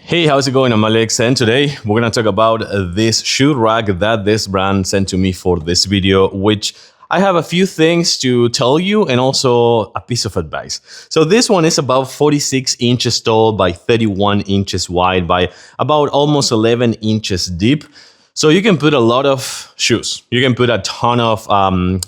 Hey, how's it going? I'm Alex, and today we're gonna talk about this shoe rack that this brand sent to me for this video, which I have a few things to tell you and also a piece of advice. So this one is about 46 inches tall by 31 inches wide by about almost 11 inches deep. So you can put a lot of shoes. You can put a ton of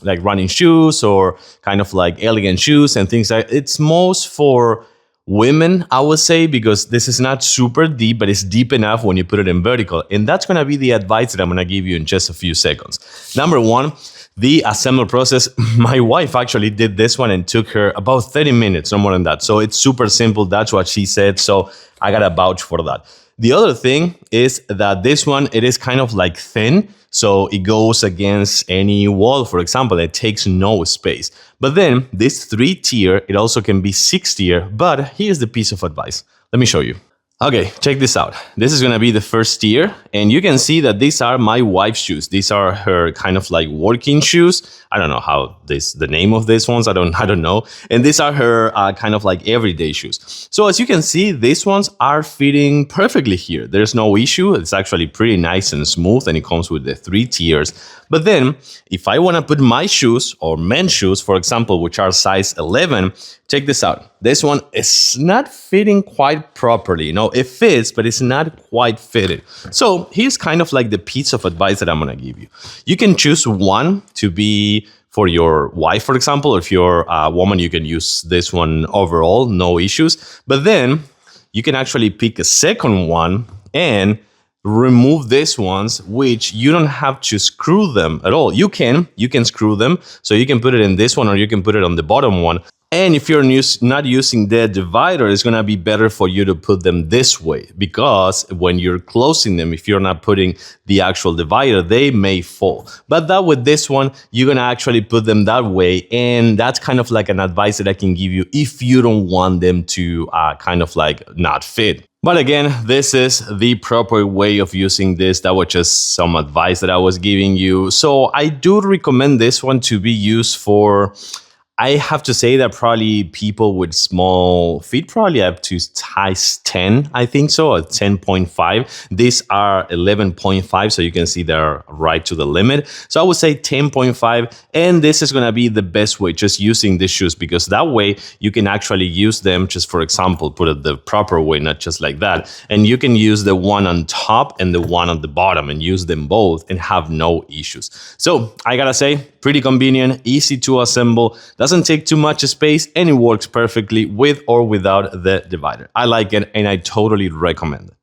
like running shoes or kind of like elegant shoes and things like that. It's most for women, I would say, because this is not super deep, but it's deep enough when you put it in vertical. And that's going to be the advice that I'm going to give you in just a few seconds. Number one, the assembly process. My wife actually did this one and took her about 30 minutes, no more than that. So it's super simple. That's what she said. So I got to vouch for that. The other thing is that this one, it is kind of like thin. So it goes against any wall, for example, it takes no space. But then this 3-tier, it also can be 6-tier, but here's the piece of advice. Let me show you. Okay, check this out. This is gonna be the first tier, and you can see that these are my wife's shoes. These are her kind of like working shoes. I don't know how the name of these ones. I don't know. And these are her kind of like everyday shoes. So as you can see, these ones are fitting perfectly here. There's no issue. It's actually pretty nice and smooth, and it comes with the 3 tiers. But then, if I want to put my shoes or men's shoes, for example, which are size 11, check this out. This one is not fitting quite properly. You know, it fits, but it's not quite fitted. So here's kind of like the piece of advice that I'm going to give you. You can choose one to be for your wife, for example, or if you're a woman, you can use this one overall, no issues. But then you can actually pick a second one and remove these ones, which you don't have to screw them at all. You can screw them, so you can put it in this one or you can put it on the bottom one. And if you're not using the divider, it's gonna be better for you to put them this way, because when you're closing them, if you're not putting the actual divider, they may fall. But that with this one, you're gonna actually put them that way, and that's kind of like an advice that I can give you if you don't want them to kind of like not fit. But again, this is the proper way of using this. That was just some advice that I was giving you. So I do recommend this one to be used for, I have to say that probably people with small feet, probably up to size 10, I think so, or 10.5. These are 11.5, so you can see they're right to the limit. So I would say 10.5, and this is gonna be the best way, just using these shoes, because that way you can actually use them, just for example, put it the proper way, not just like that. And you can use the one on top and the one on the bottom and use them both and have no issues. So I gotta say, pretty convenient, easy to assemble, doesn't take too much space, and it works perfectly with or without the divider. I like it, and I totally recommend it.